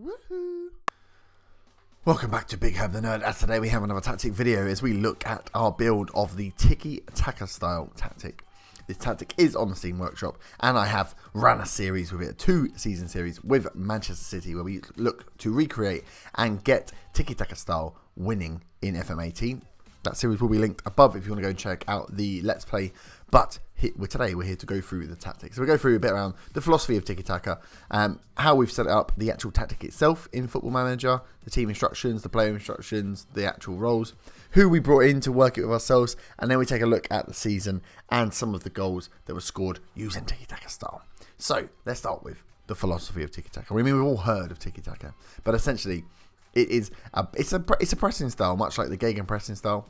Woohoo! Welcome back to Big Herb the Nerd, as today we have another tactic video as we look at our build of the Tiki Taka style tactic. This tactic is on the Steam Workshop, and I have run a series with it, a 2-season series with Manchester City, where we look to recreate and get Tiki Taka style winning in FM18. That series will be linked above if you want to go and check out the Let's Play. But today we're here to go through the tactics. So we'll go through a bit around the philosophy of Tiki Taka, how we've set it up, the actual tactic itself in Football Manager, the team instructions, the player instructions, the actual roles, who we brought in to work it with ourselves, and then we take a look at the season and some of the goals that were scored using Tiki Taka style. So let's start with the philosophy of Tiki Taka. I mean, we've all heard of Tiki Taka, but essentially it's a pressing style, much like the Gegen pressing style,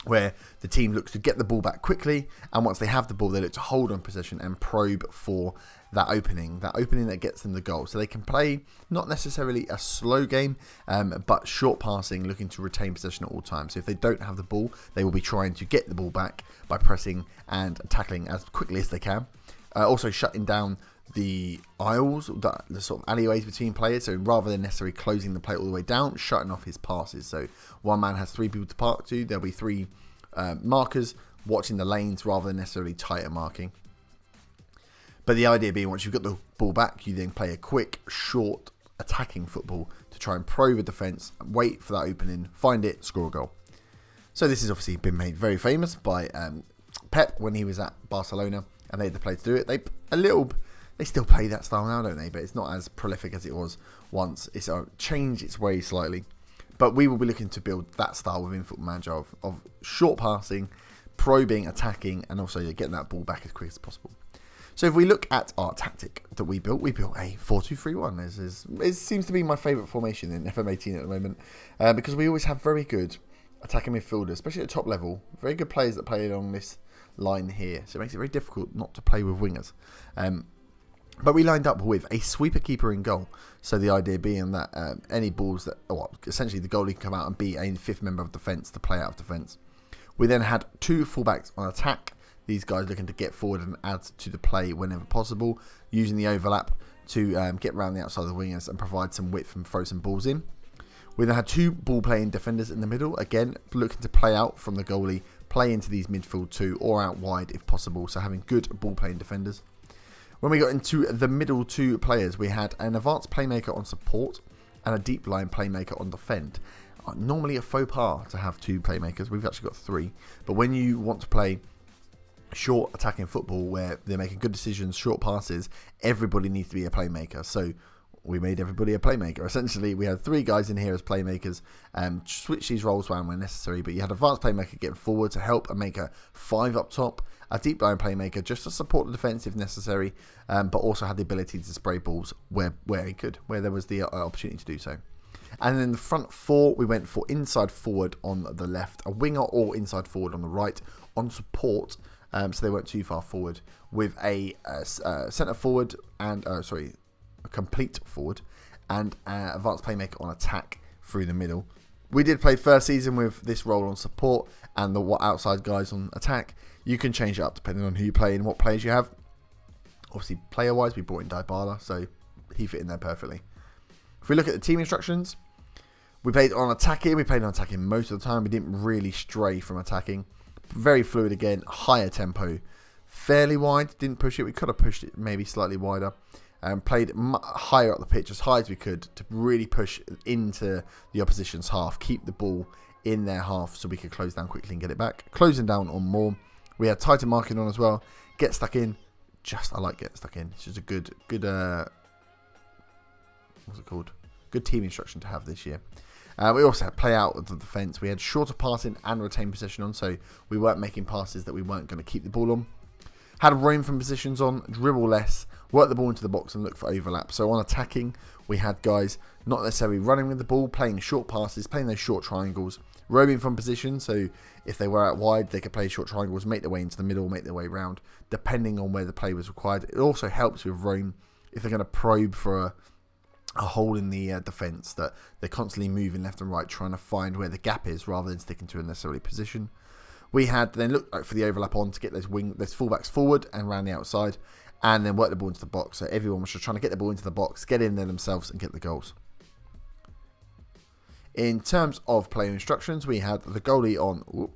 where the team looks to get the ball back quickly, and once they have the ball, they look to hold on possession and probe for that opening that gets them the goal. So they can play not necessarily a slow game, but short passing, looking to retain possession at all times. So if they don't have the ball, they will be trying to get the ball back by pressing and tackling as quickly as they can. Also shutting down the aisles, the sort of alleyways between players, so rather than necessarily closing the play all the way down, shutting off his passes. So one man has 3 people to park to, there'll be 3 markers watching the lanes rather than necessarily tighter marking. But the idea being, once you've got the ball back, you then play a quick, short, attacking football to try and probe a defence, wait for that opening, find it, score a goal. So this has obviously been made very famous by Pep when he was at Barcelona, and they had the play to do it. They still play that style now, don't they? But it's not as prolific as it was once. It's changed its way slightly. But we will be looking to build that style within Football Manager of short passing, probing, attacking, and also getting that ball back as quick as possible. So if we look at our tactic that we built a 4-2-3-1. It seems to be my favourite formation in FM18 at the moment, because we always have very good attacking midfielders, especially at the top level. Very good players that play along this line here. So it makes it very difficult not to play with wingers. But we lined up with a sweeper keeper in goal. So the idea being that any balls that, essentially the goalie can come out and be a 5th member of defence to play out of defence. We then had 2 fullbacks on attack. These guys looking to get forward and add to the play whenever possible, using the overlap to get around the outside of the wingers and provide some width and throw some balls in. We then had 2 ball playing defenders in the middle, again looking to play out from the goalie, play into these midfield 2 or out wide if possible, so having good ball playing defenders. When we got into the middle 2 players, we had an advanced playmaker on support and a deep line playmaker on defend. Normally a faux pas to have 2 playmakers. We've actually got 3. But when you want to play short attacking football where they're making good decisions, short passes, everybody needs to be a playmaker. So we made everybody a playmaker. Essentially, we had 3 guys in here as playmakers, switch these roles around when necessary, but you had advanced playmaker getting forward to help and make a 5 up top, a deep line playmaker just to support the defence if necessary, but also had the ability to spray balls where he could, where there was the opportunity to do so. And then the front 4, we went for inside forward on the left, a winger or inside forward on the right, on support, so they weren't too far forward, with a centre forward and, a complete forward, and advanced playmaker on attack through the middle. We did play first season with this role on support and the outside guys on attack. You can change it up depending on who you play and what players you have. Obviously, player-wise, we brought in Dybala, so he fit in there perfectly. If we look at the team instructions, we played on attacking. We played on attacking most of the time. We didn't really stray from attacking. Very fluid again, higher tempo, fairly wide. Didn't push it. We could have pushed it maybe slightly wider. Played higher up the pitch as high as we could to really push into the opposition's half, keep the ball in their half so we could close down quickly and get it back. Closing down on more. We had tighter marking on as well. Get stuck in. I like get stuck in. It's just a good what's it called? Good team instruction to have this year. We also had play out of the defence. We had shorter passing and retain possession on, so we weren't making passes that we weren't going to keep the ball on. Had roam from positions on, dribble less, work the ball into the box and look for overlap. So on attacking, we had guys not necessarily running with the ball, playing short passes, playing those short triangles, roaming from position. So if they were out wide, they could play short triangles, make their way into the middle, make their way round, depending on where the play was required. It also helps with roam if they're going to probe for a hole in the defence, that they're constantly moving left and right, trying to find where the gap is rather than sticking to a necessarily position. We had then looked for the overlap on to get those fullbacks forward and around the outside, and then work the ball into the box. So everyone was just trying to get the ball into the box, get in there themselves, and get the goals. In terms of player instructions, we had the goalie on.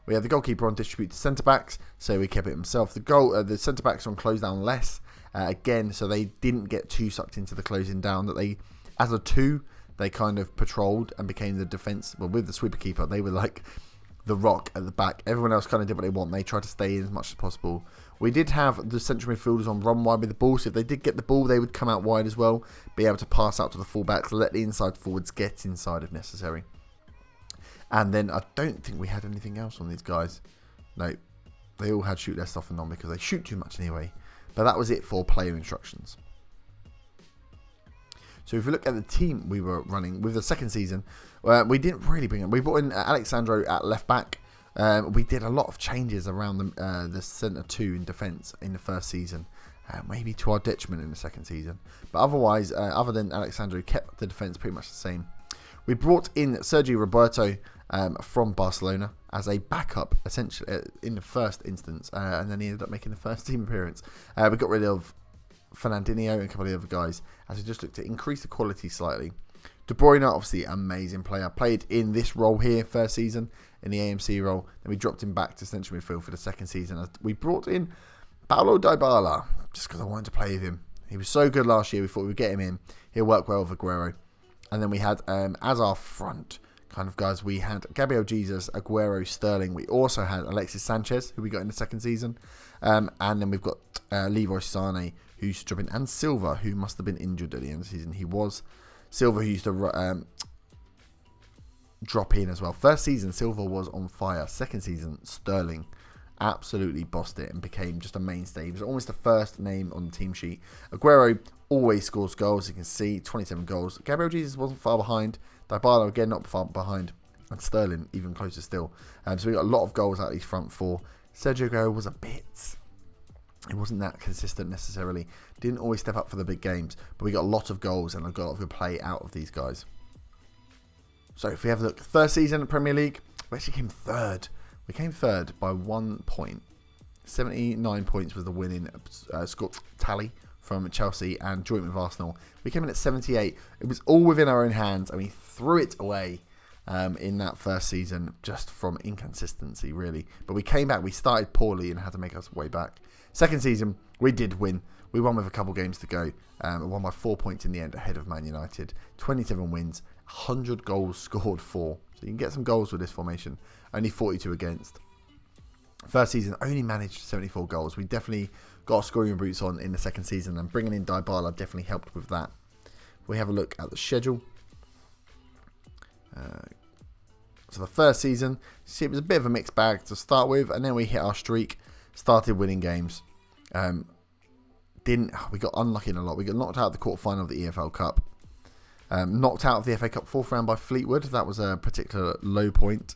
We had the goalkeeper on distribute to centre backs, so he kept it himself. The centre backs on close down less again, so they didn't get too sucked into the closing down. That they, as a two, they kind of patrolled and became the defence. Well, with the sweeper keeper, they were like the rock at the back. Everyone else kind of did what they want. They tried to stay in as much as possible. We did have the central midfielders on run wide with the ball, so if they did get the ball, they would come out wide as well, be able to pass out to the fullbacks, let the inside forwards get inside if necessary. And then I don't think we had anything else on these guys. No, they all had shoot less often on because they shoot too much anyway. But that was it for player instructions. So if we look at the team we were running with the second season, we didn't really bring it. We brought in Alexandro at left back. We did a lot of changes around the centre two in defence in the first season. Maybe to our detriment in the second season. But otherwise, other than Alexandro, kept the defence pretty much the same. We brought in Sergio Roberto from Barcelona as a backup, essentially, in the first instance. And then he ended up making the first team appearance. We got rid of Fernandinho and a couple of the other guys as we just looked to increase the quality slightly. De Bruyne, obviously amazing player, played in this role here first season in the AMC role. Then we dropped him back to central midfield for the second season. We brought in Paulo Dybala just because I wanted to play with him. He was so good last year. We thought we'd get him in. He'll work well with Aguero. And then we had as our front kind of guys, we had Gabriel Jesus, Aguero, Sterling. We also had Alexis Sanchez, who we got in the second season. And then we've got Leroy Sané, who's dropping, and Silva, who must have been injured at the end of the season. He was. Silva, who used to drop in as well. First season, Silva was on fire. Second season, Sterling absolutely bossed it and became just a mainstay. He was almost the first name on the team sheet. Aguero always scores goals. You can see 27 goals. Gabriel Jesus wasn't far behind. Dybala again not far behind. And Sterling even closer still. So we got a lot of goals out of these front four. Sergio Aguero was a bit... It wasn't that consistent necessarily. Didn't always step up for the big games. But we got a lot of goals and a lot of good play out of these guys. So if we have a look, first season in Premier League, we actually came third. We came third by 1 point. 79 points was the winning score tally from Chelsea and joint with Arsenal. We came in at 78. It was all within our own hands and we threw it away in that first season just from inconsistency really. But we came back, we started poorly and had to make our way back. Second season, we did win. We won with a couple games to go. Won by 4 points in the end ahead of Man United. 27 wins, 100 goals scored for. So you can get some goals with this formation. Only 42 against. First season, only managed 74 goals. We definitely got our scoring boots on in the second season. And bringing in Dybala definitely helped with that. If we have a look at the schedule. So the first season, see, it was a bit of a mixed bag to start with. And then we hit our streak. Started winning games. We got unlucky in a lot. We got knocked out of the quarterfinal of the EFL Cup. Knocked out of the FA Cup fourth round by Fleetwood. That was a particular low point.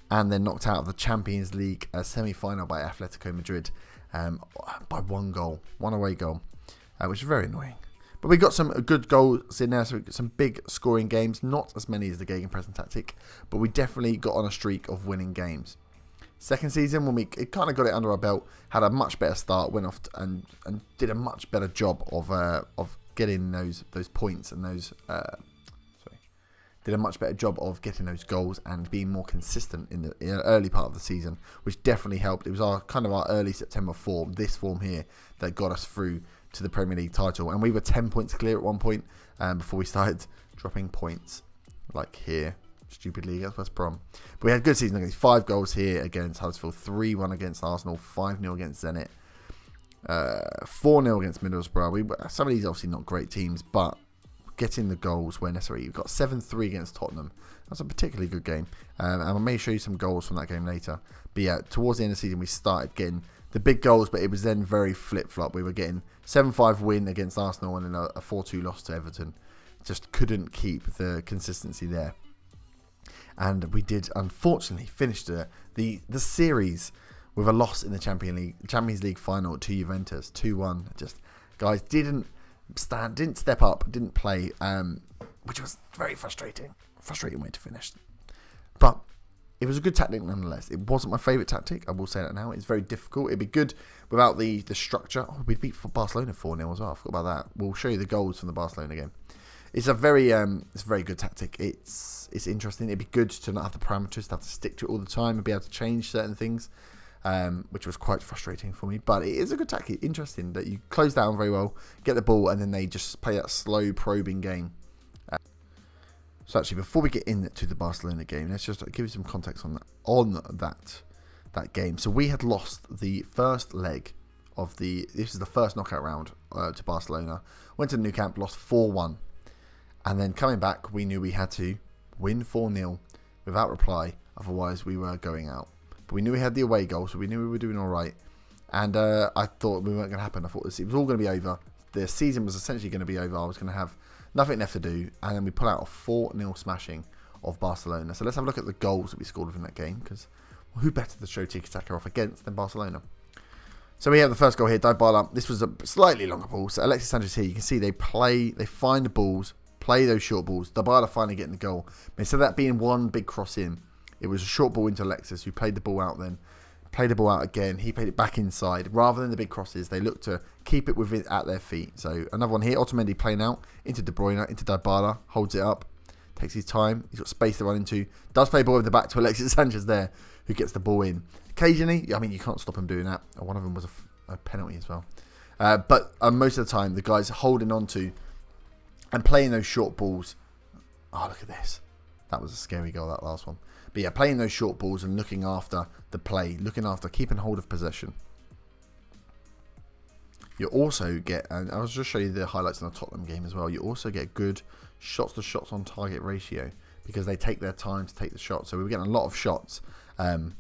And then knocked out of the Champions League semi-final by Atletico Madrid by 1 goal. 1 away goal. Which is very annoying. But we got some good goals in there. So we got some big scoring games. Not as many as the gegenpressing tactic. But we definitely got on a streak of winning games. Second season, when we kind of got it under our belt, had a much better start, went off and did a much better job of getting those points and those. Did a much better job of getting those goals and being more consistent in the early part of the season, which definitely helped. It was our early September form, this form here, that got us through to the Premier League title, and we were 10 points clear at one point before we started dropping points, like here. Stupidly against West Brom. But we had a good season against 5 goals here against Huddersfield, 3-1 against Arsenal, 5-0 against Zenit, 4-0 against Middlesbrough. Some of these obviously not great teams, but getting the goals where necessary. We've got 7-3 against Tottenham. That's a particularly good game. And I may show you some goals from that game later. But yeah, towards the end of the season, we started getting the big goals, but it was then very flip-flop. We were getting 7-5 win against Arsenal and then a 4-2 loss to Everton. Just couldn't keep the consistency there. And we did, unfortunately, finish the series with a loss in the Champions League final to Juventus, 2-1. Just, guys, didn't step up, didn't play, which was very frustrating. Frustrating way to finish. But it was a good tactic nonetheless. It wasn't my favourite tactic, I will say that now. It's very difficult. It'd be good without the structure. Oh, we'd beat Barcelona 4-0 as well. I forgot about that. We'll show you the goals from the Barcelona game. It's a very good tactic. It's interesting. It'd be good to not have the parameters, to have to stick to it all the time and be able to change certain things, which was quite frustrating for me. But it is a good tactic. Interesting that you close down very well, get the ball, and then they just play that slow probing game. So actually, before we get into the Barcelona game, let's just give you some context on that game. So we had lost the first leg of this is the first knockout round to Barcelona. Went to the Nou Camp, lost 4-1. And then coming back, we knew we had to win 4-0 without reply. Otherwise, we were going out. But we knew we had the away goal, so we knew we were doing all right. And I thought we weren't going to happen. I thought it was all going to be over. The season was essentially going to be over. I was going to have nothing left to do. And then we pull out a 4-0 smashing of Barcelona. So let's have a look at the goals that we scored within that game. Because who better to show Tiki Taka off against than Barcelona? So we have the first goal here, Dybala. This was a slightly longer ball. So Alexis Sanchez here, you can see they find the balls, play those short balls. Dybala finally getting the goal. But instead of that being one big cross in, it was a short ball into Alexis, who played the ball out then. Played the ball out again. He played it back inside. Rather than the big crosses, they looked to keep it at their feet. So another one here, Otamendi playing out into De Bruyne, into Dybala, holds it up, takes his time. He's got space to run into. Does play ball over the back to Alexis Sanchez there, who gets the ball in. Occasionally, I mean, you can't stop him doing that. One of them was a penalty as well. But most of the time, the guys holding on to and playing those short balls. Oh, look at this. That was a scary goal, that last one. But yeah, playing those short balls and looking after the play, keeping hold of possession. You also get, and I'll just show you the highlights in the Tottenham game as well. You also get good shots to shots on target ratio because they take their time to take the shot. So we were getting a lot of shots. And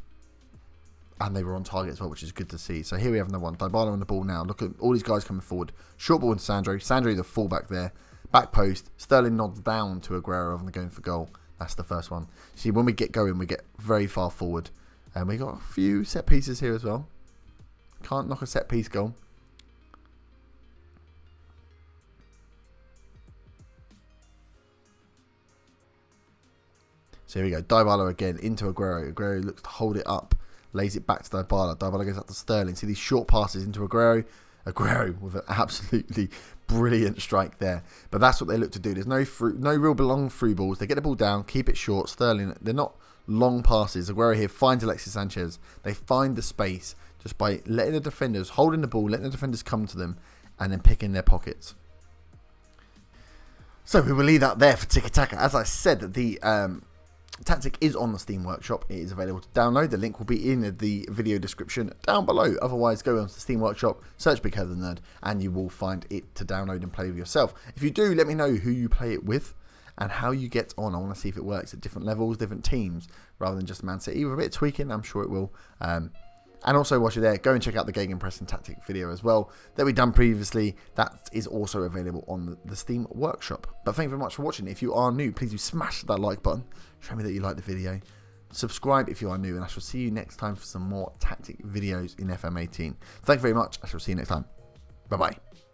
they were on target as well, which is good to see. So here we have another one. Dybala on the ball now. Look at all these guys coming forward. Short ball into Sandro. Sandro, the fullback there. Back post. Sterling nods down to Aguero rather than going for goal. That's the first one. See, when we get going, we get very far forward. And we got a few set pieces here as well. Can't knock a set piece goal. So here we go. Dybala again into Aguero. Aguero looks to hold it up. Lays it back to Dybala. Dybala goes up to Sterling. See these short passes into Aguero. Aguero with an absolutely brilliant strike there. But that's what they look to do. There's no real long through balls. They get the ball down, keep it short. Sterling, they're not long passes. Aguero here finds Alexis Sanchez. They find the space just by letting the defenders, holding the ball, letting the defenders come to them, and then picking their pockets. So we will leave that there for Tiki Taka. As I said, the tactic is on the Steam Workshop. It is available to download. The link will be in the video description down below. Otherwise, go onto the Steam Workshop, search Big Head the Nerd, and you will find it to download and play with yourself. If you do, let me know who you play it with and how you get on. I want to see if it works at different levels, different teams, rather than just Man City. With a bit of tweaking, I'm sure it will. And also, whilst you're there, go and check out the Gegenpressing Tactic video as well that we've done previously. That is also available on the Steam Workshop. But thank you very much for watching. If you are new, please do smash that like button. Show me that you like the video. Subscribe if you are new, and I shall see you next time for some more tactic videos in FM18. Thank you very much. I shall see you next time. Bye-bye.